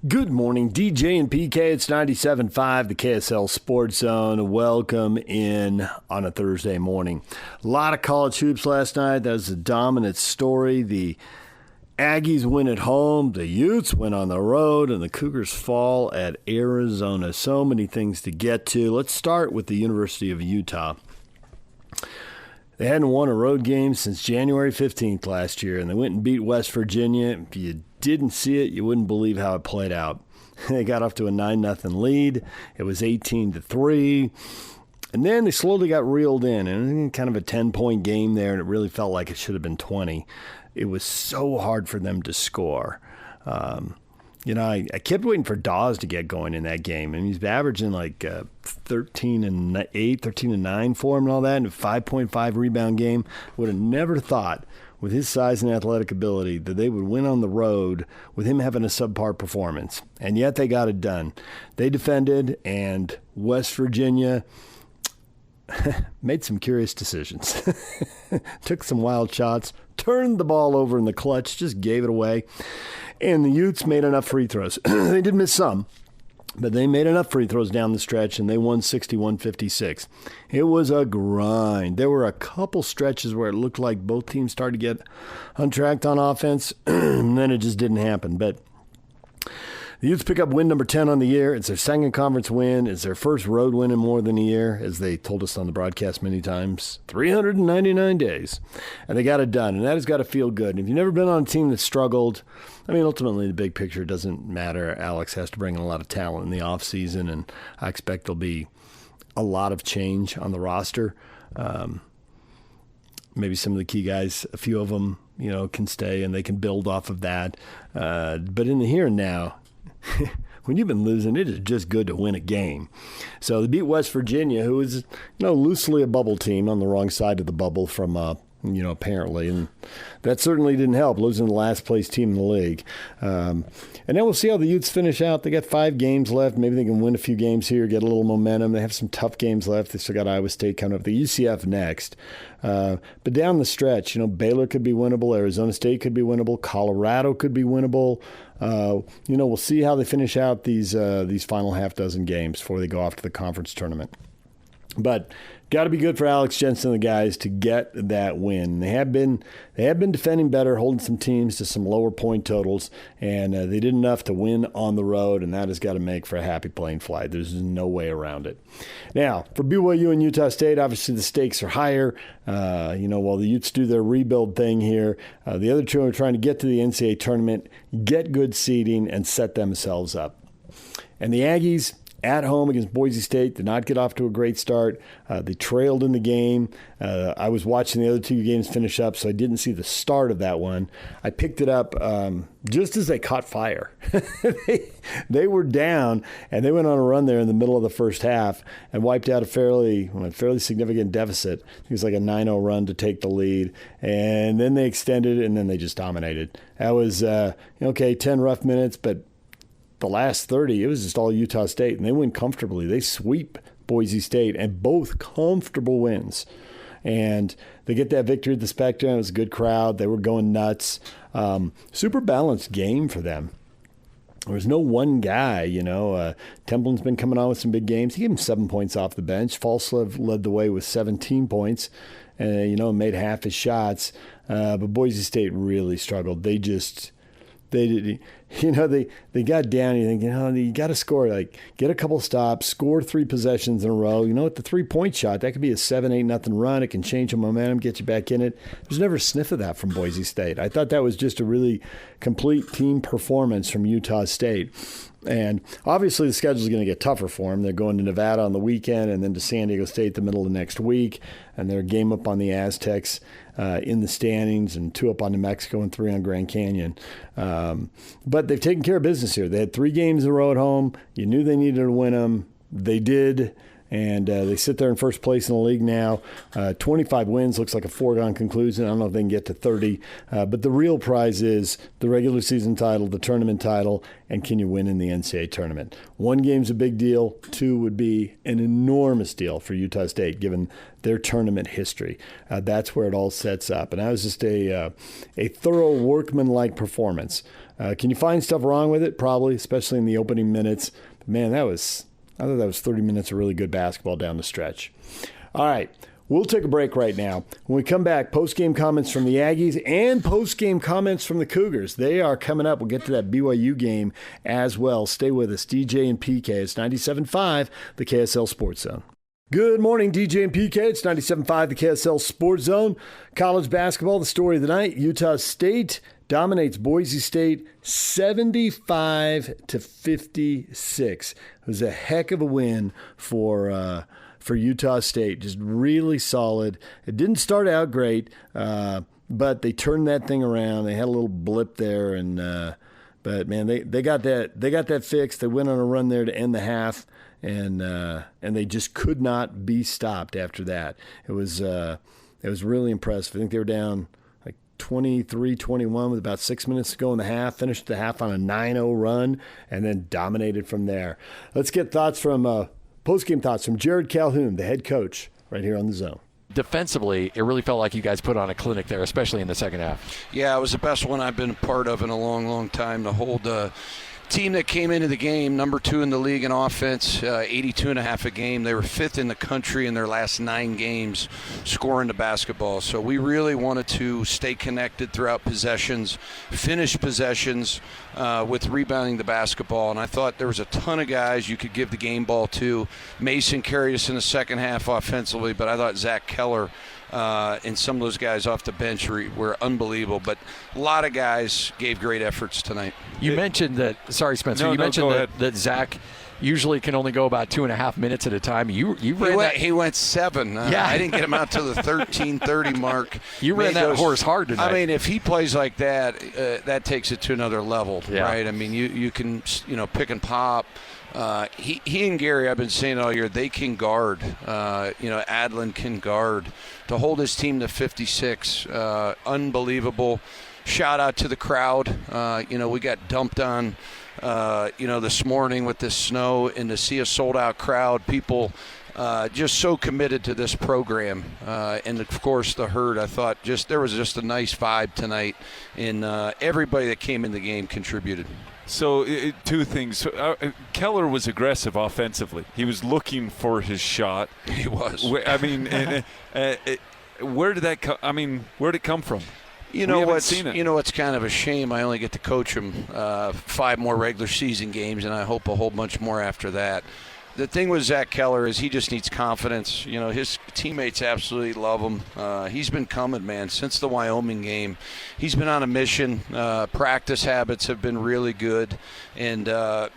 Good morning, DJ and PK. It's 97.5, the KSL Sports Zone. Welcome in on a Thursday morning. A lot of college hoops last night. That was a dominant story. The Aggies win at home, the Utes win on the road, and the Cougars fall at Arizona. So many things to get to. Let's start with the University of Utah. They hadn't won a road game since January 15th last year, and they went and beat West Virginia. If you didn't see it, you wouldn't believe how it played out. They got off to a 9-0 lead. It was 18-3. And then they slowly got reeled in, and kind of a 10-point game there, and it really felt like it should have been 20. It was so hard for them to score. I kept waiting for Dawes to get going in that game, and he's averaging like 13-8, 13-9 for him and all that, and a 5.5 rebound game. Would have never thought, with his size and athletic ability, that they would win on the road with him having a subpar performance. And yet they got it done. They defended, and West Virginia made some curious decisions. Took some wild shots, turned the ball over in the clutch, just gave it away. And the Utes made enough free throws. They did miss some, but they made enough free throws down the stretch, and they won 61-56. It was a grind. There were a couple stretches where it looked like both teams started to get untracked on offense, and then it just didn't happen. But the Utes pick up win number 10 on the year. It's their second conference win. It's their first road win in more than a year, as they told us on the broadcast many times. 399 days. And they got it done, and that has got to feel good. And if you've never been on a team that struggled, ultimately the big picture doesn't matter. Alex has to bring in a lot of talent in the offseason, and I expect there'll be a lot of change on the roster. Maybe some of the key guys, a few of them, can stay, and they can build off of that. But in the here and now, when you've been losing, it is just good to win a game. So they beat West Virginia, who is, loosely a bubble team on the wrong side of the bubble from, apparently. And that certainly didn't help, losing the last place team in the league. And then we'll see how the Utes finish out. They got 5 games left. Maybe they can win a few games here, get a little momentum. They have some tough games left. They still got Iowa State coming up, the UCF next. But down the stretch, Baylor could be winnable. Arizona State could be winnable. Colorado could be winnable. We'll see how they finish out these final half dozen games before they go off to the conference tournament. But got to be good for Alex Jensen and the guys to get that win. They have been defending better, holding some teams to some lower point totals, and they did enough to win on the road, and that has got to make for a happy playing flight. There's no way around it. Now, for BYU and Utah State, obviously the stakes are higher. While the Utes do their rebuild thing here, the other two are trying to get to the NCAA tournament, get good seeding, and set themselves up. And the Aggies, at home against Boise State, did not get off to a great start. They trailed in the game. I was watching the other 2 games finish up, so I didn't see the start of that one. I picked it up just as they caught fire. They were down, and they went on a run there in the middle of the first half and wiped out a fairly significant deficit. It was like a 9-0 run to take the lead, and then they extended, and then they just dominated. That was, 10 rough minutes, but the last 30, it was just all Utah State, and they win comfortably. They sweep Boise State, and both comfortable wins. And they get that victory at the Spectrum. It was a good crowd. They were going nuts. Super balanced game for them. There was no one guy, Templin's been coming on with some big games. He gave him 7 points off the bench. Falslev led the way with 17 points, and, made half his shots. But Boise State really struggled. They got down. You think, you got to score, get a couple stops, score 3 possessions in a row. With the 3-point shot, that could be a 7-8-0 run. It can change the momentum, get you back in it. There's never a sniff of that from Boise State. I thought that was just a really complete team performance from Utah State. And obviously the schedule is going to get tougher for them. They're going to Nevada on the weekend and then to San Diego State the middle of next week. And they're a game up on the Aztecs in the standings, and 2 up on New Mexico and 3 on Grand Canyon. But they've taken care of business here. They had 3 games in a row at home. You knew they needed to win them. They did. And they sit there in first place in the league now. 25 wins looks like a foregone conclusion. I don't know if they can get to 30. But the real prize is the regular season title, the tournament title, and can you win in the NCAA tournament? 1 game's a big deal. 2 would be an enormous deal for Utah State, given their tournament history. That's where it all sets up. And that was just a thorough workman-like performance Can you find stuff wrong with it? Probably, especially in the opening minutes. But man, I thought that was 30 minutes of really good basketball down the stretch. All right. We'll take a break right now. When we come back, post-game comments from the Aggies and post-game comments from the Cougars. They are coming up. We'll get to that BYU game as well. Stay with us. DJ and PK. It's 97.5, the KSL Sports Zone. Good morning, DJ and PK. It's 97.5, the KSL Sports Zone. College basketball, the story of the night. Utah State dominates Boise State 75-56. It was a heck of a win for Utah State. Just really solid. It didn't start out great, but they turned that thing around. They had a little blip there, but man, they got that fixed. They went on a run there to end the half, and they just could not be stopped after that. It was really impressive. I think they were down like 23-21 with about 6 minutes to go in the half. Finished the half on a 9-0 run, and then dominated from there. Let's get thoughts from post-game thoughts from Jerrod Calhoun, the head coach, right here on The Zone. Defensively, it really felt like you guys put on a clinic there, especially in the second half. Yeah, it was the best one I've been a part of in a long, long time. To hold a team that came into the game, number 2 in the league in offense, 82.5 a game. They were 5th in the country in their last 9 games scoring the basketball. So we really wanted to stay connected throughout possessions, finish possessions with rebounding the basketball. And I thought there was a ton of guys you could give the game ball to. Mason carried us in the second half offensively, but I thought Zach Keller and some of those guys off the bench were unbelievable. But a lot of guys gave great efforts tonight. You mentioned that, sorry, Spencer, you mentioned that Zach usually can only go about 2.5 minutes at a time. He went 7. Yeah. I didn't get him out to the 13:30 mark. You ran that horse hard tonight. I mean, if he plays like that, that takes it to another level, right? I mean, you can pick and pop. He and Gary, I've been saying all year, they can guard. Adlin can guard. To hold his team to 56, unbelievable. Shout out to the crowd. We got dumped on, this morning with this snow, and to see a sold-out crowd, people just so committed to this program. And, of course, the herd, I thought there was just a nice vibe tonight, and everybody that came in the game contributed. So, 2 things. Keller was aggressive offensively. He was looking for his shot. He was. I mean, where did that come? I mean, where did it come from? What's kind of a shame? I only get to coach him 5 more regular season games, and I hope a whole bunch more after that. The thing with Zach Keller is he just needs confidence. His teammates absolutely love him. He's been coming, man, since the Wyoming game. He's been on a mission. Practice habits have been really good. And, I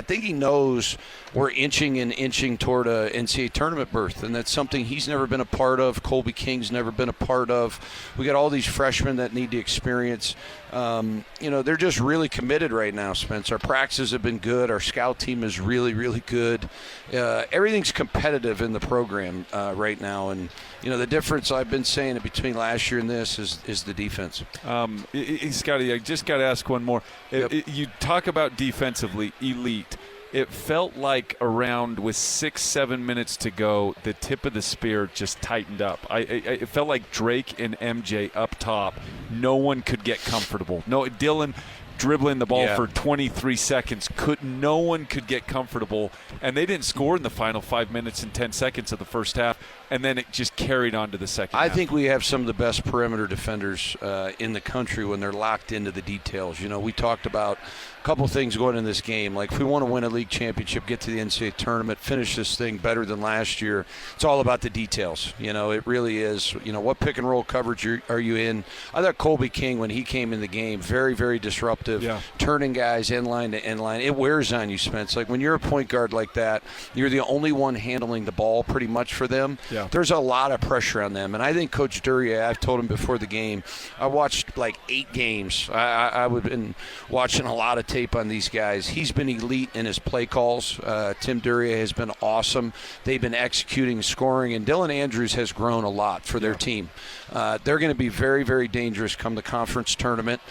think he knows we're inching toward a NCAA tournament berth, and that's something he's never been a part of. Colby King's never been a part of. We got all these freshmen that need the experience. They're just really committed right now, Spence. Our practices have been good. Our scout team is really, really good. Everything's competitive in the program right now, and the difference I've been saying between last year and this is the defense. Scotty, I just got to ask one more. Yep. You talk about defensively elite. It felt like around with 6-7 minutes to go, the tip of the spear just tightened up. It felt like Drake and MJ up top. No one could get comfortable. No, Dylan dribbling the ball for 23 seconds. No one could get comfortable. And they didn't score in the final 5 minutes and 10 seconds of the first half. And then it just carried on to the second half. I think we have some of the best perimeter defenders in the country when they're locked into the details. We talked about a couple things going in this game. Like, if we want to win a league championship, get to the NCAA tournament, finish this thing better than last year, it's all about the details. It really is. What pick and roll coverage are you in? I thought Colby King, when he came in the game, very, very disruptive, turning guys end line to end line. It wears on you, Spence. Like, when you're a point guard like that, you're the only one handling the ball pretty much for them. Yeah. There's a lot of pressure on them. And I think Coach Duryea, I've told him before the game, I watched like 8 games. I've been watching a lot of tape tape on these guys. He's been elite in his play calls. Tim Duryea has been awesome. They've been executing, scoring, and Dylan Andrews has grown a lot for their team. They're going to be very, very dangerous come the conference tournament.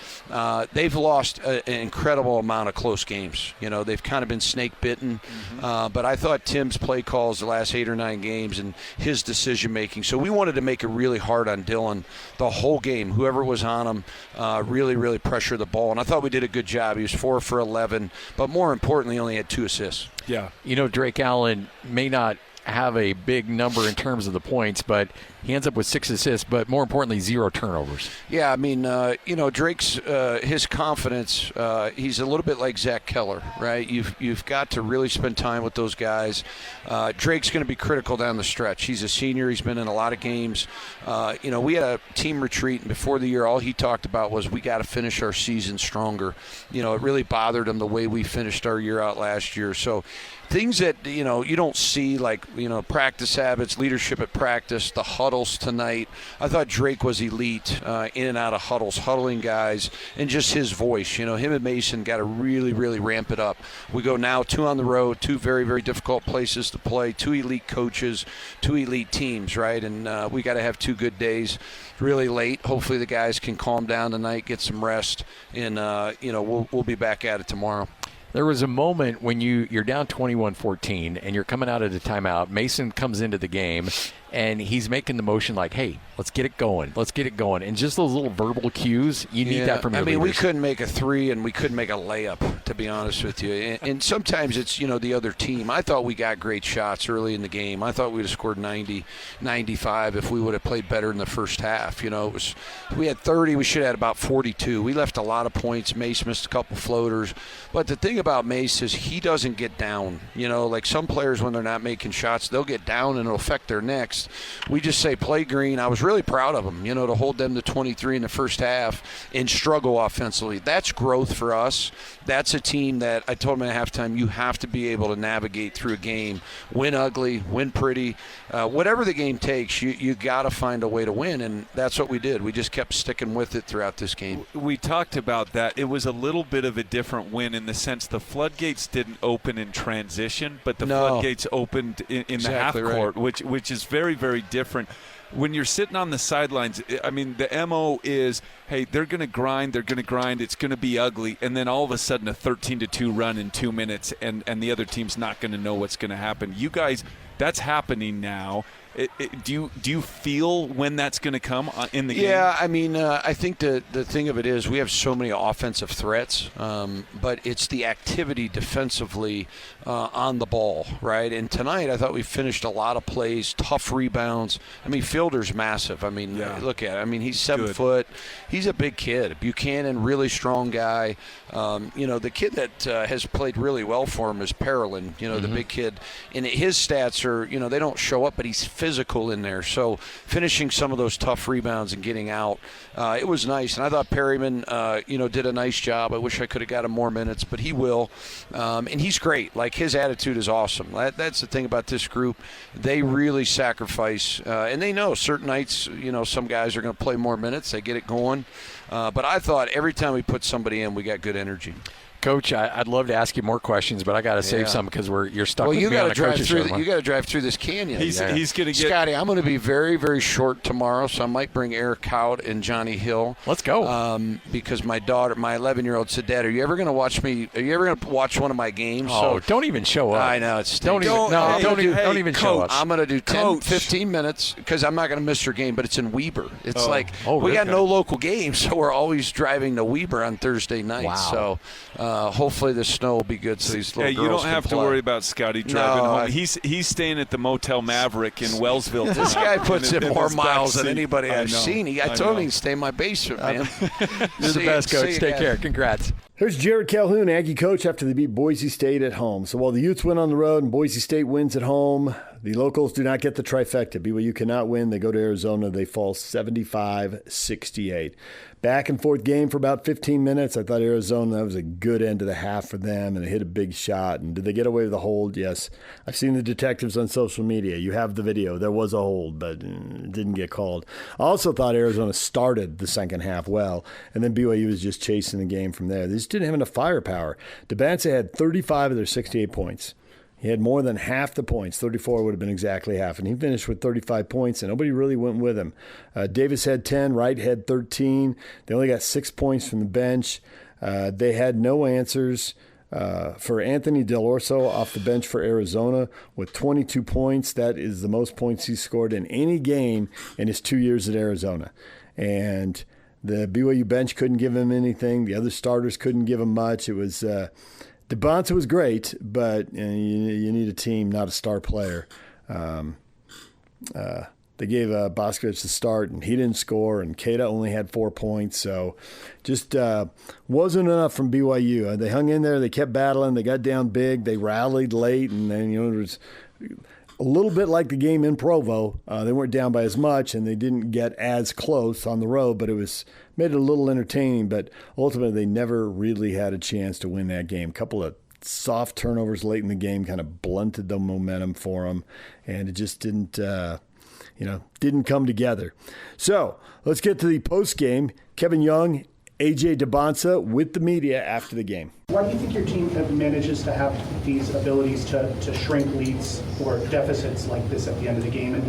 They've lost an incredible amount of close games. They've kind of been snake bitten. But I thought Tim's play calls the last 8 or 9 games and his decision making. So we wanted to make it really hard on Dylan the whole game. Whoever was on him, really, really pressure the ball. And I thought we did a good job. He was 4 for 11, but more importantly, only had 2 assists. Yeah. Drake Allen may not have a big number in terms of the points, but he ends up with 6 assists, but more importantly, 0 turnovers. Yeah, I mean, Drake's his confidence. He's a little bit like Zach Keller, right? You've got to really spend time with those guys. Drake's going to be critical down the stretch. He's a senior. He's been in a lot of games. We had a team retreat, and before the year, all he talked about was we got to finish our season stronger. It really bothered him the way we finished our year out last year. So things that you don't see, like practice habits, leadership at practice, the huddles tonight. I thought Drake was elite in and out of huddles, huddling guys, and just his voice. Him and Mason got to really, really ramp it up. We go now 2 on the road, 2 very, very difficult places to play, 2 elite coaches, 2 elite teams, right? And we got to have 2 good days. Really late. Hopefully the guys can calm down tonight, get some rest, and we'll be back at it tomorrow. There was a moment when you're down 21-14 and you're coming out of the timeout. Mason comes into the game and he's making the motion like, hey, let's get it going. Let's get it going. And just those little verbal cues, you need that from your leaders. We couldn't make a 3 and we couldn't make a layup, to be honest with you. And sometimes it's, the other team. I thought we got great shots early in the game. I thought we would have scored 90, 95 if we would have played better in the first half. We had 30. We should have had about 42. We left a lot of points. Mace missed a couple floaters. But the thing about Mace is he doesn't get down. Like some players, when they're not making shots, they'll get down and it'll affect their next. We just say play green. I was really proud of them, to hold them to 23 in the first half and struggle offensively. That's growth for us. That's a team that I told them at halftime, you have to be able to navigate through a game, win ugly, win pretty. Whatever the game takes, you got to find a way to win, and that's what we did. We just kept sticking with it throughout this game. We talked about that. It was a little bit of a different win in the sense the floodgates didn't open in transition, but the floodgates opened in the half court, right. which is very, very different. When you're sitting on the sidelines, I mean, the MO is, hey, they're going to grind, it's going to be ugly, and then all of a sudden a 13-2 run in 2 minutes, and the other team's not going to know what's going to happen. You guys, that's happening now. Do you feel when that's going to come in the game? Yeah, I mean, I think the thing of it is we have so many offensive threats, but it's the activity defensively on the ball, right? And tonight I thought we finished a lot of plays, tough rebounds. I mean, Fielder's massive. I mean, look at it. I mean, he's 7 foot. He's a big kid. Buchanan, really strong guy. The kid that has played really well for him is Parolin, the big kid. And his stats are, they don't show up, but he's physical in there. So finishing some of those tough rebounds and getting out, it was nice. And I thought Perryman, did a nice job. I wish I could have got him more minutes, but he will. And he's great. Like, his attitude is awesome. That's the thing about this group. They really sacrifice, and they know certain nights, some guys are going to play more minutes. They get it going. But I thought every time we put somebody in, we got good energy. Coach, I'd love to ask you more questions, but I got to save some because you're stuck with me on a coach's show. You got to drive through this canyon. He's going to get Scotty. I'm going to be very, very short tomorrow, so I might bring Eric Kaut and Johnny Hill. Let's go. Because my daughter, my 11-year-old, said, "Dad, are you ever going to watch me? Are you ever going to watch one of my games?" Oh, don't even show up. I know it's don't even show up. I'm going to do 10, 15 minutes because I'm not going to miss your game, but it's in Weber. It's we got no local games, so we're always driving to Weber on Thursday night. Wow. So hopefully the snow will be good so these little girls you don't have can to play. worry about Scotty driving home. He's staying at the Motel Maverick in Wellsville. This guy puts in more miles than anybody I've seen. I told him he can stay in my basement, man. You're the best, Coach. Take care. Congrats. Here's Jerrod Calhoun, Aggie coach, after they beat Boise State at home. So while the Utes win on the road and Boise State wins at home, the locals do not get the trifecta. BYU cannot win. They go to Arizona. They fall 75-68. Back and forth game for about 15 minutes. I thought Arizona, that was a good end to the half for them, and they hit a big shot. And did they get away with a hold? Yes. I've seen the detectives on social media. You have the video. There was a hold, but it didn't get called. I also thought Arizona started the second half well, and then BYU was just chasing the game from there. They just didn't have enough firepower. Dybantsa had 35 of their 68 points. He had more than half the points. 34 would have been exactly half. And he finished with 35 points, and nobody really went with him. Davis had 10. Wright had 13. They only got 6 points from the bench. They had no answers for Anthony Delorso off the bench for Arizona with 22 points. That is the most points he scored in any game in his 2 years at Arizona. And the BYU bench couldn't give him anything. The other starters couldn't give him much. It was Dybantsa was great, but you need a team, not a star player. They gave Boscovich the start, and he didn't score, and Keita only had 4 points. So just wasn't enough from BYU. They hung in there. They kept battling. They got down big. They rallied late, and then, it was a little bit like the game in Provo. They weren't down by as much, and they didn't get as close on the road, but it made it a little entertaining. But ultimately, they never really had a chance to win that game. A couple of soft turnovers late in the game kind of blunted the momentum for them, and it just didn't come together. So let's get to the post game. Kevin Young, AJ Dybantsa with the media after the game. Why do you think your team manages to have these abilities to shrink leads or deficits like this at the end of the game? And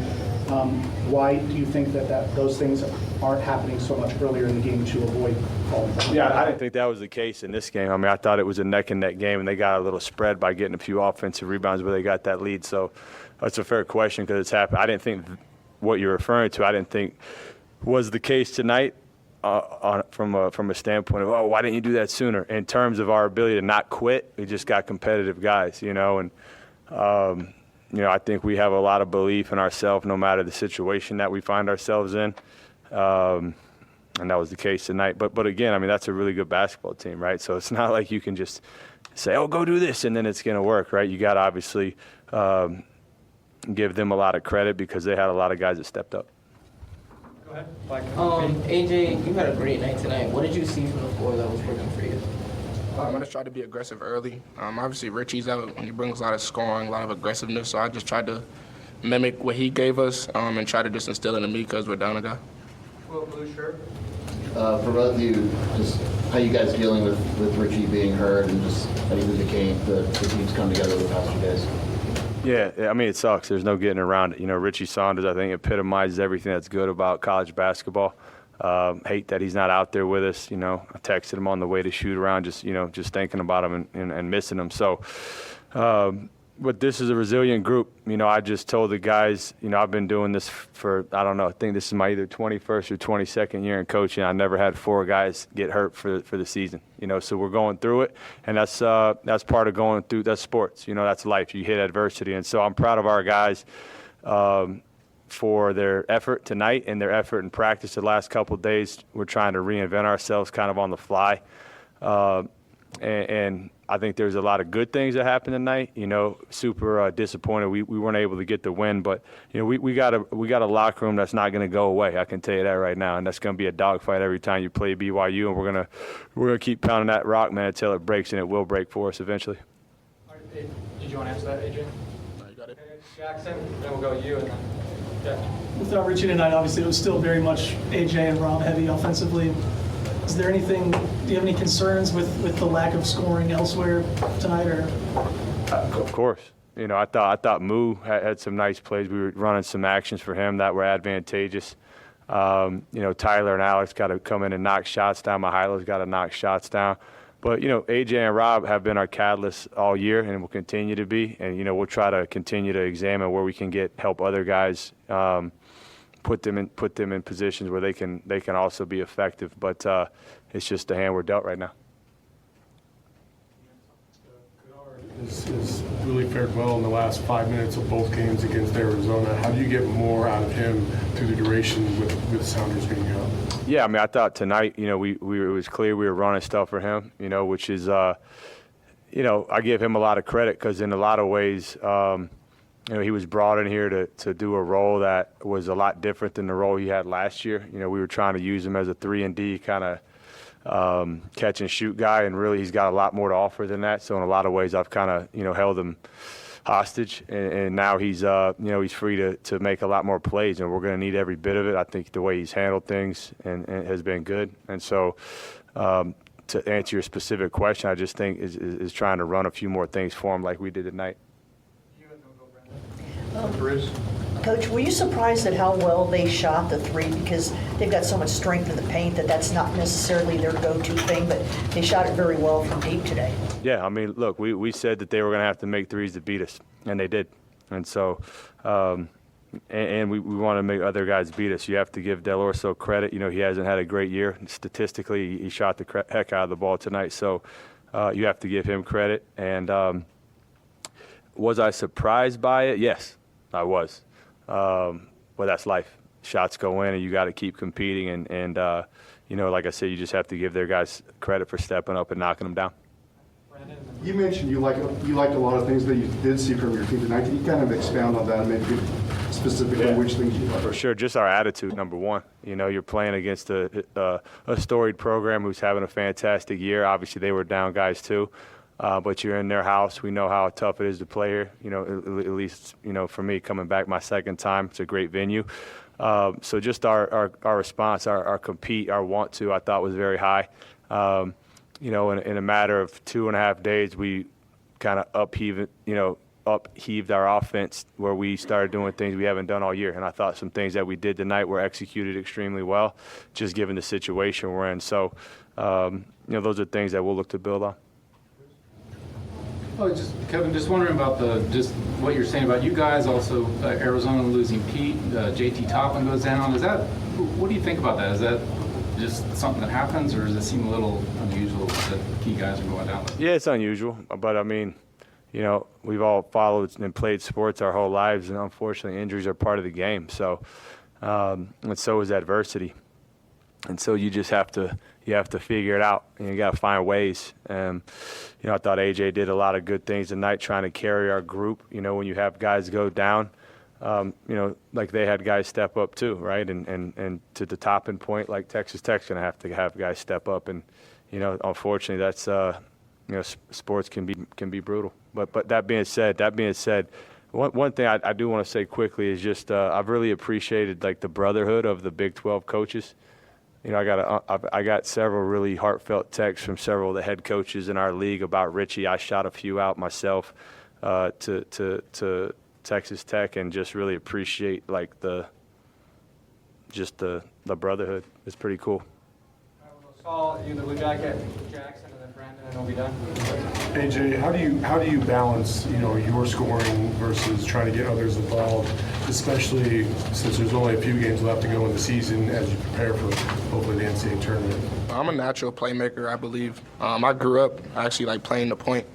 why do you think that those things aren't happening so much earlier in the game to avoid falling down? Yeah, I didn't think that was the case in this game. I mean, I thought it was a neck-and-neck game, and they got a little spread by getting a few offensive rebounds where they got that lead. So that's a fair question because it's happened. I didn't think what you're referring to, I didn't think was the case tonight. From a standpoint of, why didn't you do that sooner? In terms of our ability to not quit, we just got competitive guys, and I think we have a lot of belief in ourselves no matter the situation that we find ourselves in, and that was the case tonight. But again, I mean, that's a really good basketball team, right? So it's not like you can just say, go do this, and then it's going to work, right? You got to obviously give them a lot of credit because they had a lot of guys that stepped up. AJ, you had a great night tonight. What did you see from the floor that was working for you? I just tried to be aggressive early. Obviously, Richie's out and he brings a lot of scoring, a lot of aggressiveness. So I just tried to mimic what he gave us and try to just instill it in me because we're down a guy. Well, blue shirt. For both of you, just how you guys dealing with Richie being hurt and just how you became the teams come together the past few days? Yeah, I mean, it sucks. There's no getting around it. Richie Saunders, I think, epitomizes everything that's good about college basketball. Hate that he's not out there with us. I texted him on the way to shoot around, just thinking about him and missing him. So, but this is a resilient group. I just told the guys, I've been doing this for, I don't know, I think this is my either 21st or 22nd year in coaching. I never had 4 guys get hurt for the season. So we're going through it, and that's part of going through. That's sports. That's life. You hit adversity, and so I'm proud of our guys for their effort tonight and their effort in practice the last couple of days. We're trying to reinvent ourselves kind of on the fly, and I think there's a lot of good things that happened tonight. Super disappointed we weren't able to get the win, but we got a locker room that's not going to go away. I can tell you that right now, and that's going to be a dogfight every time you play BYU, and we're gonna keep pounding that rock, man, until it breaks, and it will break for us eventually. All right, did you want to answer that, AJ? No, you got it. Jackson, then we'll go to you, and then Jack. Without Richie tonight, obviously it was still very much AJ and Rob heavy offensively. Is there anything? Do you have any concerns with the lack of scoring elsewhere tonight? Or of course, I thought Moo had some nice plays. We were running some actions for him that were advantageous. Tyler and Alex got to come in and knock shots down. Mihail's got to knock shots down. But AJ and Rob have been our catalysts all year, and will continue to be. And we'll try to continue to examine where we can help other guys. Put them in positions where they can also be effective, but it's just the hand we're dealt right now. Has really fared well in the last 5 minutes of both games against Arizona. How do you get more out of him through the duration with Sounders being out? Yeah, I mean, I thought tonight, it was clear we were running stuff for him, which is, I give him a lot of credit because in a lot of ways. He was brought in here to do a role that was a lot different than the role he had last year. We were trying to use him as a 3-and-D kind of catch and shoot guy, and really he's got a lot more to offer than that. So in a lot of ways, I've kind of held him hostage, and now he's he's free to make a lot more plays, and we're going to need every bit of it. I think the way he's handled things and has been good, and so. to answer your specific question, I just think is trying to run a few more things for him like we did tonight. Coach, were you surprised at how well they shot the three? Because they've got so much strength in the paint that's not necessarily their go-to thing, but they shot it very well from deep today. Yeah, I mean, look, we said that they were going to have to make threes to beat us, and they did. And so and we want to make other guys beat us. You have to give Del Orso credit. You know, he hasn't had a great year. Statistically, he shot the heck out of the ball tonight. So you have to give him credit. And was I surprised by it? Yes, I was. Well, that's life. Shots go in, and you got to keep competing. And you know, like I said, you just have to give their guys credit for stepping up and knocking them down. You mentioned you liked a lot of things that you did see from your team tonight. Can you kind of expound on that and maybe give specifically which things you liked? For sure, just our attitude, number one. You know, you're playing against a storied program who's having a fantastic year. Obviously, they were down guys too, but you're in their house. We know how tough it is to play here. You know, at least, you know, for me, coming back my second time, it's a great venue. So just our response, our compete, our want to, I thought was very high. You know, in a matter of 2.5 days, we kind of upheaved our offense where we started doing things we haven't done all year. And I thought some things that we did tonight were executed extremely well, just given the situation we're in. So, you know, those are things that we'll look to build on. Oh, Kevin, just wondering about just what you're saying about you guys. Also, Arizona losing Pete, JT Toppin goes down. What do you think about that? Is that just something that happens, or does it seem a little unusual that key guys are going down? Yeah, it's unusual, but I mean, you know, we've all followed and played sports our whole lives, and unfortunately, injuries are part of the game. So, and so is adversity, and so you just have to figure it out, and you got to find ways. You know, I thought AJ did a lot of good things tonight, trying to carry our group. You know, when you have guys go down. You know, like they had guys step up too, right? And to the topping point, like Texas Tech's going to have guys step up, and you know, unfortunately, that's you know, sports can be brutal. But that being said, one thing I do want to say quickly is just I've really appreciated like the brotherhood of the Big 12 coaches. You know, I got several really heartfelt texts from several of the head coaches in our league about Richie. I shot a few out myself to Texas Tech, and just really appreciate like the brotherhood. It's pretty cool. Saul, you the blue jacket, Jackson, and then Brandon, and we'll be done. AJ, how do you balance, you know, your scoring versus trying to get others involved, especially since there's only a few games left to go in the season as you prepare for hopefully the NCAA tournament? I'm a natural playmaker, I believe. I grew up actually like playing the point.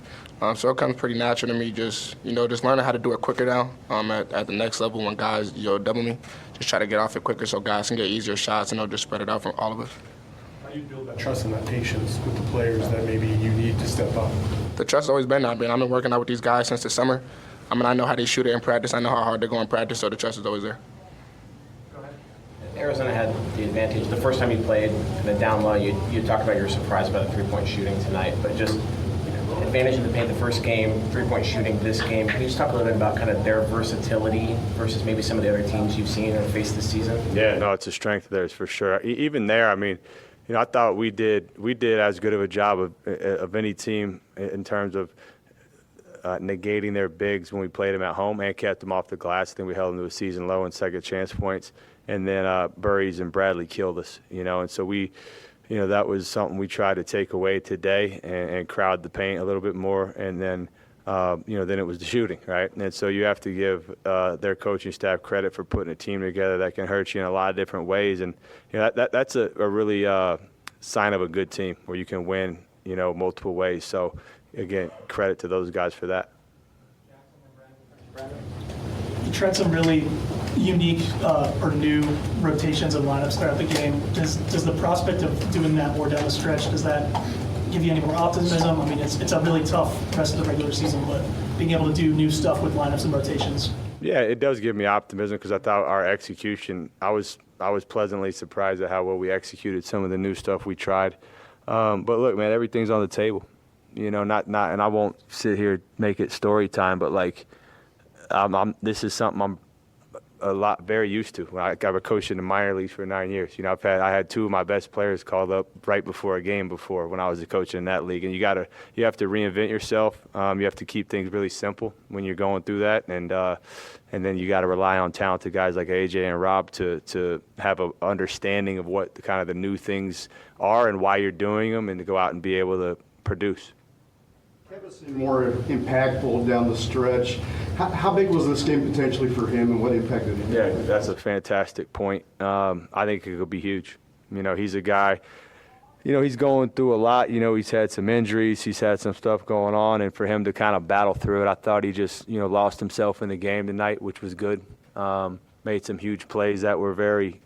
So it comes pretty natural to me, just learning how to do it quicker now at the next level when guys, double me. Just try to get off it quicker so guys can get easier shots and just spread it out from all of us. How do you build that trust and that patience with the players that maybe you need to step up? The trust has always been there. I've been working out with these guys since the summer. I mean, I know how they shoot it in practice. I know how hard they go in practice, so the trust is always there. Arizona had the advantage. The first time you played in the down low, you talked about you were surprised by the three-point shooting tonight, but just advantage in the paint the first game, three-point shooting this game. Can you just talk a little bit about kind of their versatility versus maybe some of the other teams you've seen or faced this season? Yeah, no, it's a strength of theirs for sure. Even there, I mean, I thought we did as good of a job of any team in terms of negating their bigs when we played them at home and kept them off the glass. I think we held them to a season low in second chance points, and then Burries and Bradley killed us. And so we. That was something we tried to take away today and crowd the paint a little bit more. And then, then it was the shooting, right? And so you have to give their coaching staff credit for putting a team together that can hurt you in a lot of different ways. And, that's a really sign of a good team where you can win, multiple ways. So, again, credit to those guys for that. You tried some really unique or new rotations and lineups throughout the game. Does the prospect of doing that more down the stretch, does that give you any more optimism? I mean, it's a really tough rest of the regular season, but being able to do new stuff with lineups and rotations. Yeah, it does give me optimism because I thought our execution, I was pleasantly surprised at how well we executed some of the new stuff we tried. But look, man, everything's on the table. Not, and I won't sit here and make it story time, but like, this is something very used to. I was coaching in the minor leagues for 9 years. You know, I had 2 of my best players called up right before a game before when I was a coach in that league. And you have to reinvent yourself. You have to keep things really simple when you're going through that. And then you got to rely on talented guys like AJ and Rob to have an understanding of what the new things are and why you're doing them, and to go out and be able to produce. Kevin seemed more impactful down the stretch. How big was this game potentially for him, and what impact did he have? Yeah, that's a fantastic point. I think it could be huge. You know, he's a guy, you know, he's going through a lot. You know, he's had some injuries. He's had some stuff going on. And for him to kind of battle through it, I thought he just, you know, lost himself in the game tonight, which was good. Made some huge plays that were very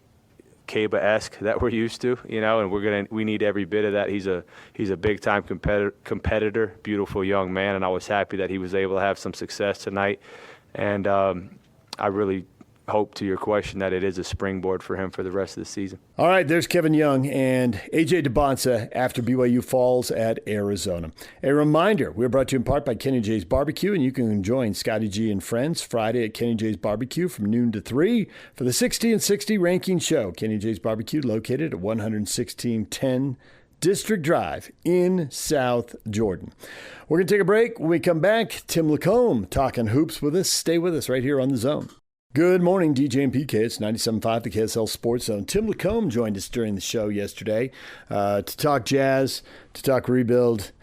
Caba-esque that we're used to, you know, and we need every bit of that. He's a big-time competitor, beautiful young man, and I was happy that he was able to have some success tonight. And I really hope, to your question, that it is a springboard for him for the rest of the season. All right, there's Kevin Young and AJ Dybantsa after BYU falls at Arizona. A reminder, we're brought to you in part by Kenny J's Barbecue, and you can join Scotty G and friends Friday at Kenny J's Barbecue from noon to 3 for the 60 and 60 ranking show. Kenny J's Barbecue located at 11610 District Drive in South Jordan. We're going to take a break. When we come back, Tim LaComb talking hoops with us. Stay with us right here on The Zone. Good morning, DJ and PK. It's 97.5, the KSL Sports Zone. Tim LaComb joined us during the show yesterday to talk Jazz, to talk rebuild,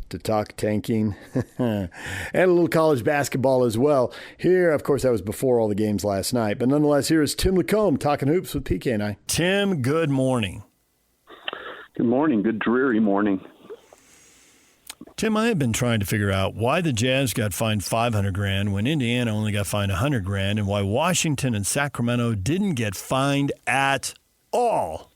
to talk tanking, and a little college basketball as well. Here, of course, that was before all the games last night. But nonetheless, here is Tim LaComb talking hoops with PK and I. Tim, good morning. Good morning. Good dreary morning. Tim, I have been trying to figure out why the Jazz got fined $500,000 when Indiana only got fined $100,000, and why Washington and Sacramento didn't get fined at all.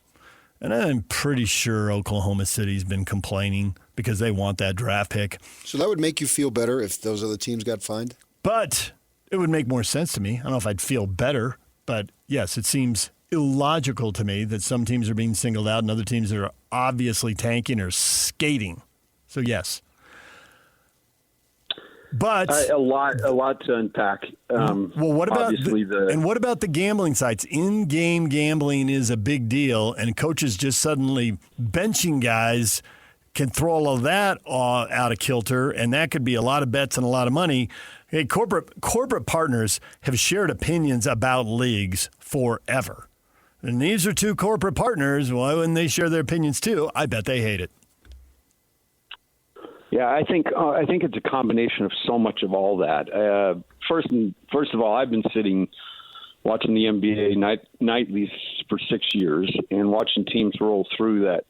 And I'm pretty sure Oklahoma City's been complaining because they want that draft pick. So that would make you feel better if those other teams got fined? But it would make more sense to me. I don't know if I'd feel better, but yes, it seems illogical to me that some teams are being singled out and other teams that are obviously tanking or skating. So yes. But a lot to unpack. Well, what about what about the gambling sites? In-game gambling is a big deal, and coaches just suddenly benching guys can throw all of that out of kilter, and that could be a lot of bets and a lot of money. Hey, corporate partners have shared opinions about leagues forever, and these are two corporate partners. Why wouldn't they share their opinions too? I bet they hate it. Yeah, I think it's a combination of so much of all that. First of all, I've been sitting watching the NBA nightly for 6 years and watching teams roll through that.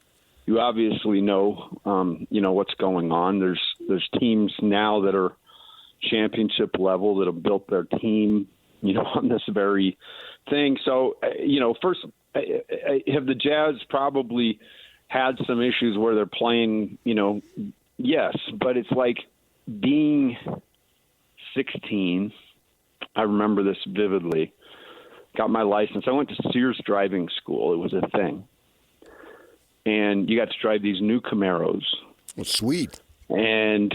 You obviously know what's going on. There's teams now that are championship level that have built their team, on this very thing. So, first, have the Jazz probably had some issues where they're playing, yes, but it's like being 16. I remember this vividly. Got my license. I went to Sears driving school. It was a thing. And you got to drive these new Camaros. Well, sweet. And,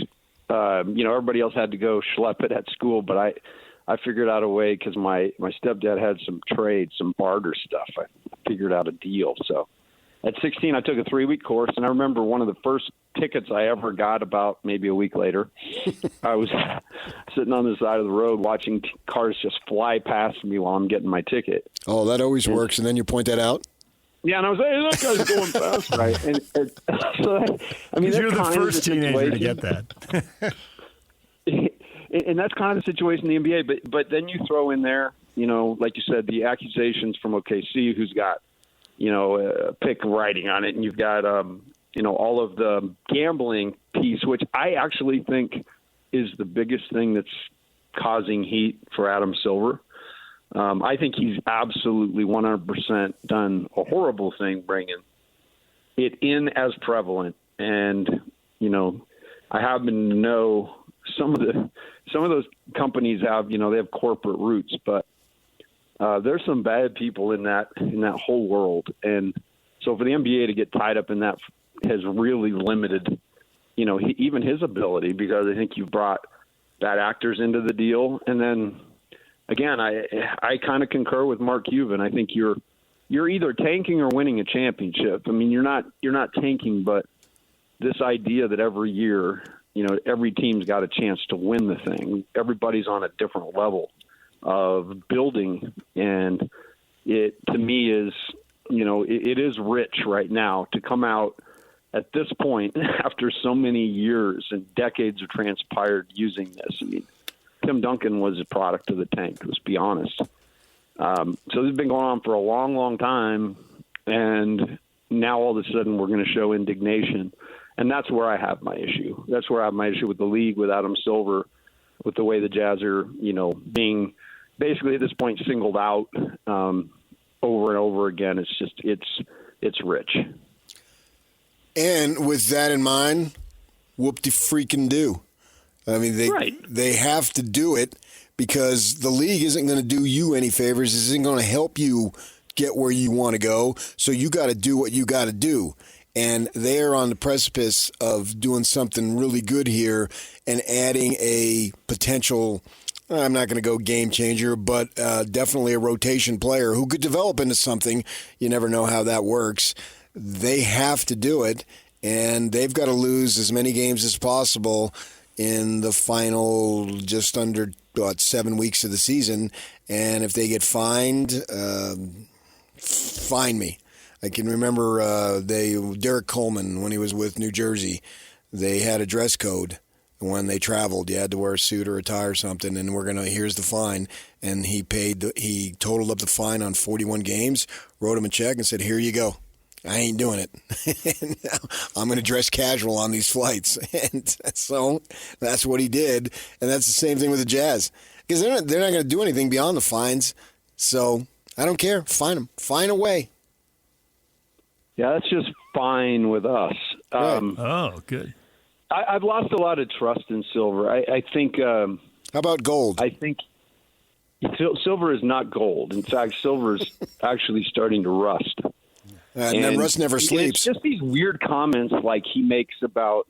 everybody else had to go schlep it at school, but I figured out a way because my stepdad had some trade, some barter stuff. I figured out a deal. So at 16, I took a 3-week course, and I remember one of the first tickets I ever got about maybe a week later. I was sitting on the side of the road watching cars just fly past me while I'm getting my ticket. Oh, that always works, and then you point that out? Yeah, and I was like, hey, that guy's going fast, right? And You're the first teenager to get that. And that's kind of the situation in the NBA. But then you throw in there, like you said, the accusations from OKC, who's got, a pick writing on it, and you've got, all of the gambling piece, which I actually think is the biggest thing that's causing heat for Adam Silver. I think he's absolutely 100% done a horrible thing bringing it in as prevalent. And, I happen to know some of those companies have, they have corporate roots, but there's some bad people in that whole world. And so for the NBA to get tied up in that has really limited, even his ability, because I think you've brought bad actors into the deal. And then, again, I kind of concur with Mark Cuban. I think you're either tanking or winning a championship. I mean, you're not tanking, but this idea that every year, every team's got a chance to win the thing. Everybody's on a different level of building, and it to me is, it is rich right now to come out at this point after so many years and decades have transpired using this. I mean, Tim Duncan was a product of the tank, let's be honest. So this has been going on for a long, long time, and now all of a sudden we're going to show indignation, and that's where I have my issue. That's where I have my issue with the league, with Adam Silver, with the way the Jazz are, being basically at this point singled out over and over again. It's just it's rich. And with that in mind, whoop-de-freaking-do. I mean, they have to do it because the league isn't going to do you any favors. This isn't going to help you get where you want to go. So you got to do what you got to do. And they're on the precipice of doing something really good here and adding a potential, I'm not going to go game changer, but definitely a rotation player who could develop into something. You never know how that works. They have to do it, and they've got to lose as many games as possible in the final just under 7 weeks of the season. And if they get fined, fine me. I can remember Derek Coleman, when he was with New Jersey, they had a dress code. When they traveled, you had to wear a suit or a tie or something, and here's the fine. And he totaled up the fine on 41 games, wrote him a check and said, here you go. I ain't doing it. I'm going to dress casual on these flights. And so that's what he did. And that's the same thing with the Jazz. Because they're not going to do anything beyond the fines. So I don't care. Fine them. Fine away. Yeah, that's just fine with us. Oh, good. I've lost a lot of trust in Silver. I think. How about gold? I think Silver is not gold. In fact, Silver is actually starting to rust. And then rust never sleeps. It's just these weird comments like he makes about.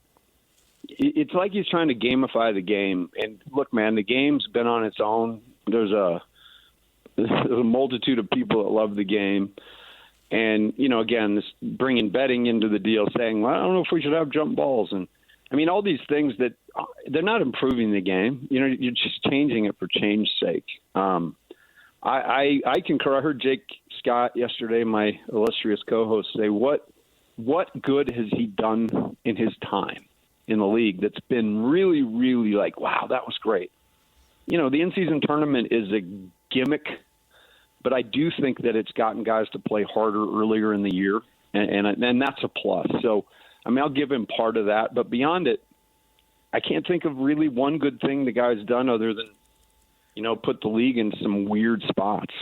It's like he's trying to gamify the game. And look, man, the game's been on its own. There's a multitude of people that love the game. And, again, this bringing betting into the deal, saying, well, I don't know if we should have jump balls. And, I mean, all these things that they're not improving the game. You're just changing it for change's sake. I concur. I heard Jake Scott yesterday, my illustrious co-host, say, what good has he done in his time in the league that's been really, really like, wow, that was great. The in-season tournament is a gimmick, but I do think that it's gotten guys to play harder earlier in the year, and that's a plus. So, I mean, I'll give him part of that, but beyond it, I can't think of really one good thing the guy's done other than, put the league in some weird spots.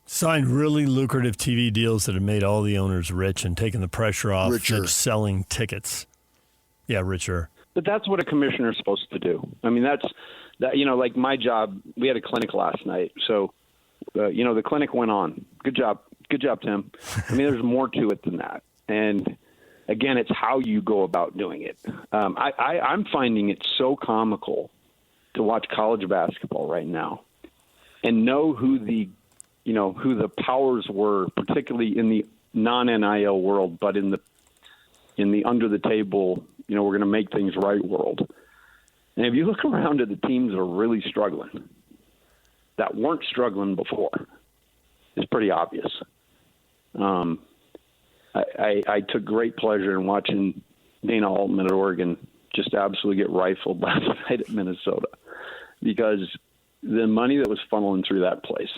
Signed really lucrative TV deals that have made all the owners rich and taken the pressure off of selling tickets. Yeah, richer. But that's what a commissioner is supposed to do. I mean, that's like my job. We had a clinic last night, so the clinic went on. Good job, Tim. I mean, there's more to it than that. And again, it's how you go about doing it. I'm finding it so comical to watch college basketball right now and know who the powers were, particularly in the non-NIL world, but in the under the table, we're going to make things right world. And if you look around at the teams that are really struggling, that weren't struggling before, it's pretty obvious. I took great pleasure in watching Dana Altman at Oregon just absolutely get rifled last night at Minnesota because the money that was funneling through that place.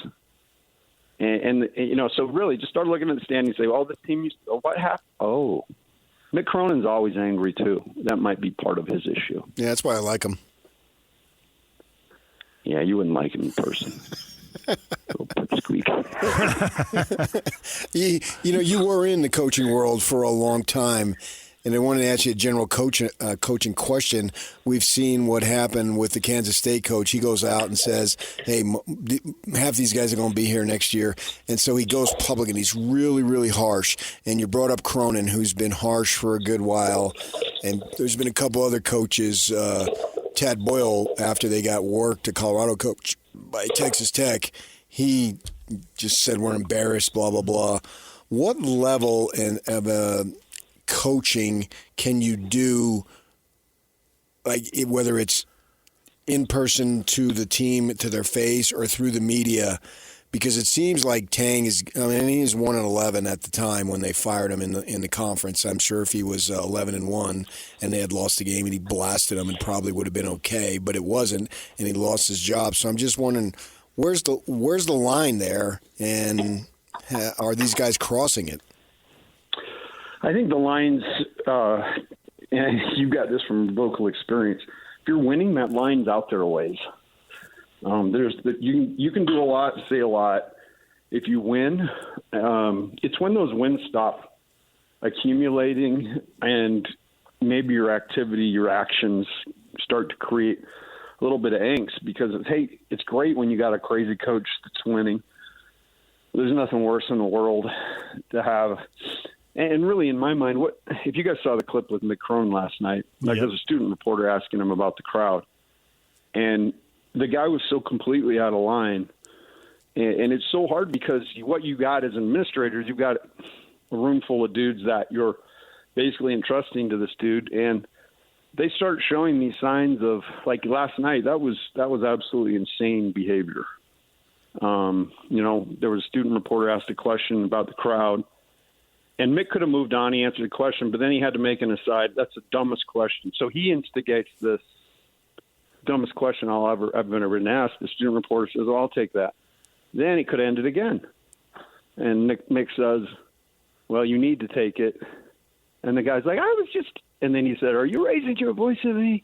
And so really just start looking at the standings and say, well, this team what happened? Oh, Mick Cronin's always angry too. That might be part of his issue. Yeah, that's why I like him. Yeah, you wouldn't like him in person. You were in the coaching world for a long time, and I wanted to ask you a general coaching question. We've seen what happened with the Kansas State coach. He goes out and says, hey, half these guys are going to be here next year. And so he goes public, and he's really, really harsh. And you brought up Cronin, who's been harsh for a good while. And there's been a couple other coaches, Tad Boyle, after they got worked, a Colorado coach, by Texas Tech, he just said we're embarrassed, blah, blah, blah. What level of coaching can you do, like whether it's in person to the team, to their face, or through the media? Because it seems like Tang is, he was 1-11 at the time when they fired him in the conference. I'm sure if he was 11-1 and they had lost the game and he blasted them, it probably would have been okay, but it wasn't, and he lost his job. So I'm just wondering, where's the line there, and are these guys crossing it? I think the lines, and you got this from local experience, if you're winning, that line's out there a ways. You can do a lot, say a lot. If you win, it's when those wins stop accumulating and maybe your activity, your actions start to create a little bit of angst, because it's great when you got a crazy coach that's winning. There's nothing worse in the world to have. And really, in my mind, if you guys saw the clip with Mick Crone last night, like there's a student reporter asking him about the crowd, and the guy was so completely out of line. And it's so hard because what you got as administrators, you've got a room full of dudes that you're basically entrusting to this dude. And they start showing these signs of, like last night, that was absolutely insane behavior. There was a student reporter asked a question about the crowd, and Mick could have moved on. He answered the question, but then he had to make an aside. That's the dumbest question. So he instigates this dumbest question I've been asked. The student reporter says, "Well, I'll take that." Then he could end it again. And Mick says, "Well, you need to take it." And the guy's like, "I was just," and then he said, "Are you raising your voice at me?"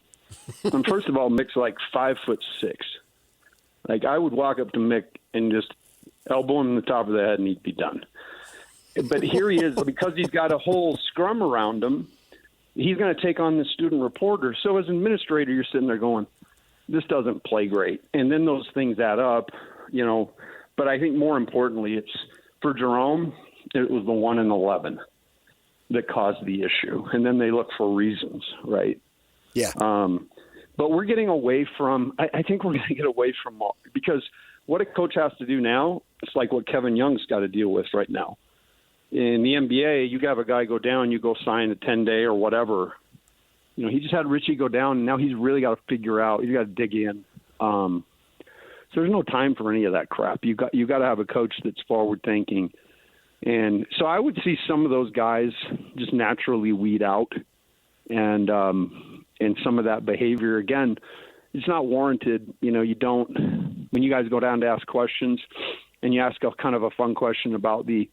And first of all, Mick's like 5'6". Like, I would walk up to Mick and just elbow him in the top of the head and he'd be done. But here he is, because he's got a whole scrum around him, he's going to take on the student reporter. So as an administrator, you're sitting there going, this doesn't play great. And then those things add up, But I think more importantly, it's for Jerome, it was the 1-11 that caused the issue. And then they look for reasons, right? Yeah. But we're getting away from, I think we're going to get away from, because what a coach has to do now, it's like what Kevin Young's got to deal with right now. In the NBA, you have a guy go down, you go sign a 10-day or whatever. He just had Richie go down, and now he's really got to figure out. He's got to dig in. So there's no time for any of that crap. You got to have a coach that's forward thinking, and so I would see some of those guys just naturally weed out, and some of that behavior again, it's not warranted. You don't, when you guys go down to ask questions, and you ask a kind of a fun question about the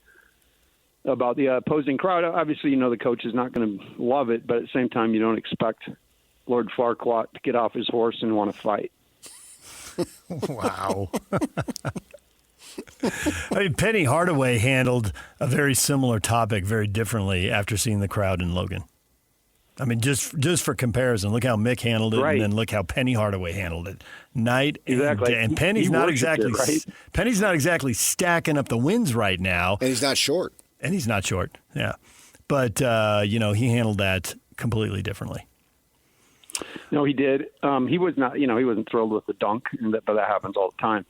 opposing crowd. Obviously, the coach is not going to love it, but at the same time, you don't expect Lord Farquaad to get off his horse and want to fight. Wow. Penny Hardaway handled a very similar topic very differently after seeing the crowd in Logan. I mean, just for comparison, look how Mick handled it, right, and then look how Penny Hardaway handled it. Night exactly. and Penny's not exactly Penny's not exactly stacking up the wins right now, and he's not short. Yeah, but he handled that completely differently. No, he did. He was not. He wasn't thrilled with the dunk, but that happens all the time.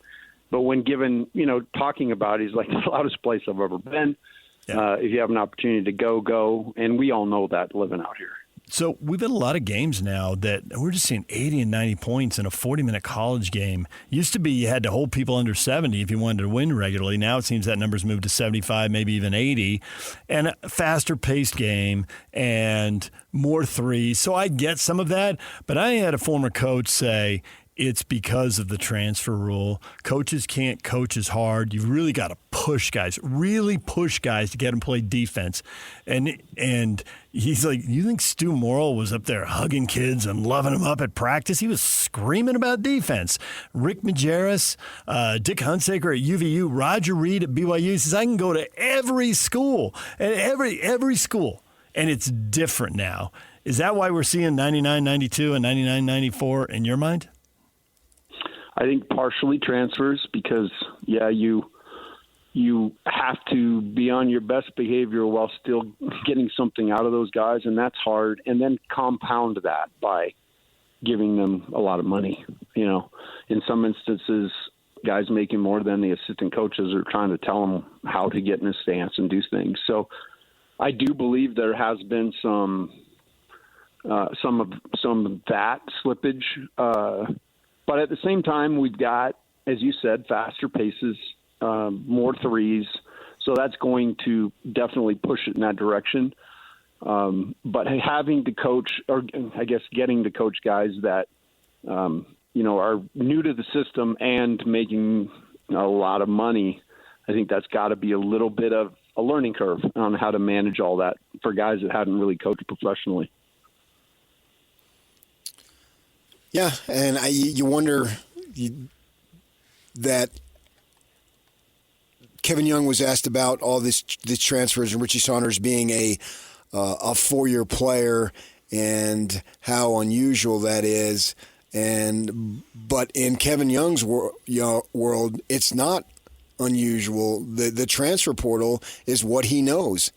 But when given, talking about it, he's like, the loudest place I've ever been. Yeah. If you have an opportunity to go, and we all know that living out here. So we've had a lot of games now that we're just seeing 80 and 90 points in a 40-minute college game. Used to be you had to hold people under 70 if you wanted to win regularly. Now it seems that number's moved to 75, maybe even 80. And a faster-paced game and more threes. So I get some of that. But I had a former coach say it's because of the transfer rule. Coaches can't coach as hard. You've really got to push guys to get them play defense. And he's like, you think Stu Morrill was up there hugging kids and loving them up at practice? He was screaming about defense. Rick Majerus, Dick Hunsaker at UVU, Roger Reed at BYU. He says, I can go to every school, and every school, and it's different now. Is that why we're seeing 99-92 and 99-94 in your mind? I think partially transfers because, you have to be on your best behavior while still getting something out of those guys, and that's hard. And then compound that by giving them a lot of money. In some instances, guys making more than the assistant coaches are trying to tell them how to get in a stance and do things. So I do believe there has been some of that slippage. But at the same time, we've got, as you said, faster paces, more threes. So that's going to definitely push it in that direction. But having to coach, or I guess getting to coach guys that, are new to the system and making a lot of money, I think that's got to be a little bit of a learning curve on how to manage all that for guys that hadn't really coached professionally. Yeah, and you wonder that Kevin Young was asked about all the transfers and Richie Saunders being a 4-year player and how unusual that is. But in Kevin Young's world, it's not unusual. The transfer portal is what he knows.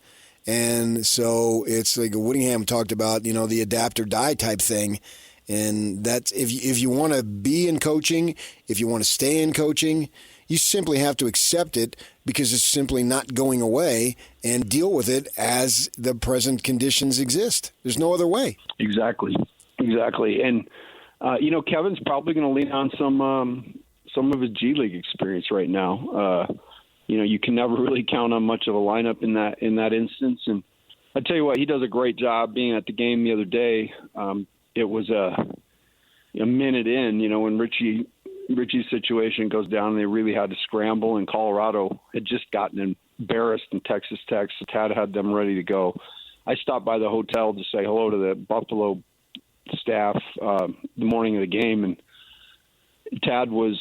And so it's like Whittingham talked about, the adapt or die type thing. And that's if you want to be in coaching, if you want to stay in coaching, you simply have to accept it because it's simply not going away and deal with it as the present conditions exist. There's no other way. Exactly. And, Kevin's probably going to lean on some of his G League experience right now. You can never really count on much of a lineup in that instance. And I tell you what, he does a great job being at the game the other day. It was a minute in, when Richie's situation goes down and they really had to scramble, and Colorado had just gotten embarrassed in Texas Tech, so Tad had them ready to go. I stopped by the hotel to say hello to the Buffalo staff the morning of the game, and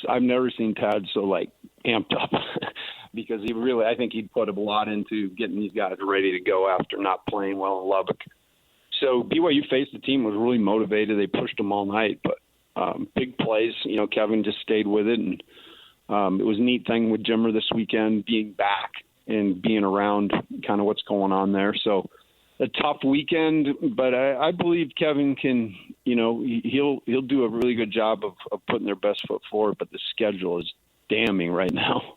I've never seen Tad so amped up because I think he'd put a lot into getting these guys ready to go after not playing well in Lubbock. So BYU faced the team was really motivated. They pushed them all night, but big plays. Kevin just stayed with it, and it was a neat thing with Jimmer this weekend being back and being around kind of what's going on there. So a tough weekend, but I believe Kevin can. He'll do a really good job of putting their best foot forward. But the schedule is damning right now.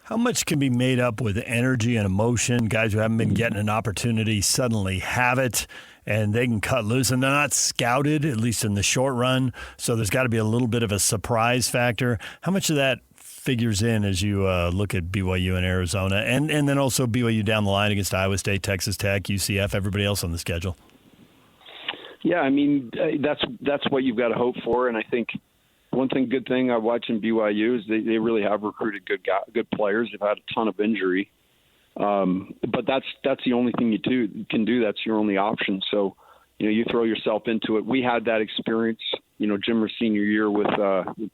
How much can be made up with energy and emotion? Guys who haven't been getting an opportunity suddenly have it, and they can cut loose, and they're not scouted, at least in the short run. So there's got to be a little bit of a surprise factor. How much of that figures in as you look at BYU and Arizona, and then also BYU down the line against Iowa State, Texas Tech, UCF, everybody else on the schedule? Yeah, I mean, that's what you've got to hope for, and I think one good thing I watch in BYU is they really have recruited good players. They've had a ton of injury, but that's the only thing you can do. That's your only option. So, you throw yourself into it. We had that experience, Jimmer's senior year with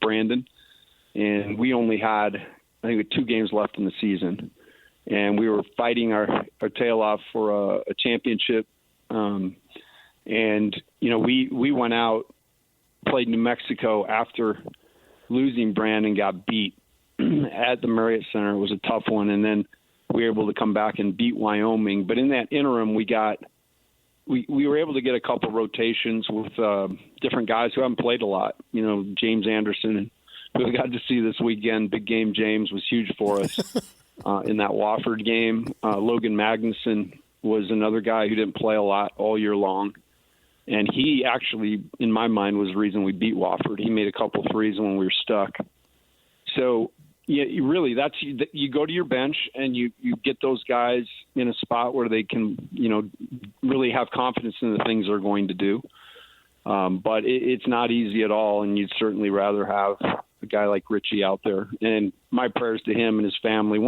Brandon, and we only had, I think, 2 games left in the season, and we were fighting our tail off for a championship. And we went out, played New Mexico after losing Brandon, got beat at the Marriott Center. It was a tough one, and then we were able to come back and beat Wyoming. But in that interim, we were able to get a couple rotations with different guys who haven't played a lot. James Anderson, who we got to see this weekend. Big game James was huge for us in that Wofford game. Logan Magnuson was another guy who didn't play a lot all year long. And he actually, in my mind, was the reason we beat Wofford. He made a couple threes when we were stuck. So, yeah, you go to your bench and you get those guys in a spot where they can, really have confidence in the things they're going to do. But it's not easy at all, and you'd certainly rather have a guy like Richie out there. And my prayers to him and his family.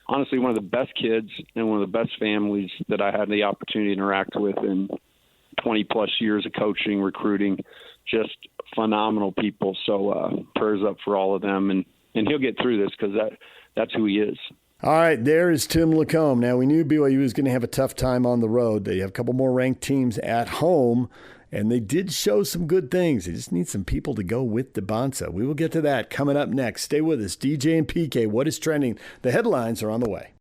Honestly, one of the best kids and one of the best families that I had the opportunity to interact with in 20-plus years of coaching, recruiting, just phenomenal people. So prayers up for all of them, and he'll get through this because that's who he is. All right, there is Tim LaComb. Now, we knew BYU was going to have a tough time on the road. They have a couple more ranked teams at home, and they did show some good things. They just need some people to go with Dybantsa. We will get to that coming up next. Stay with us. DJ and PK, what is trending? The headlines are on the way.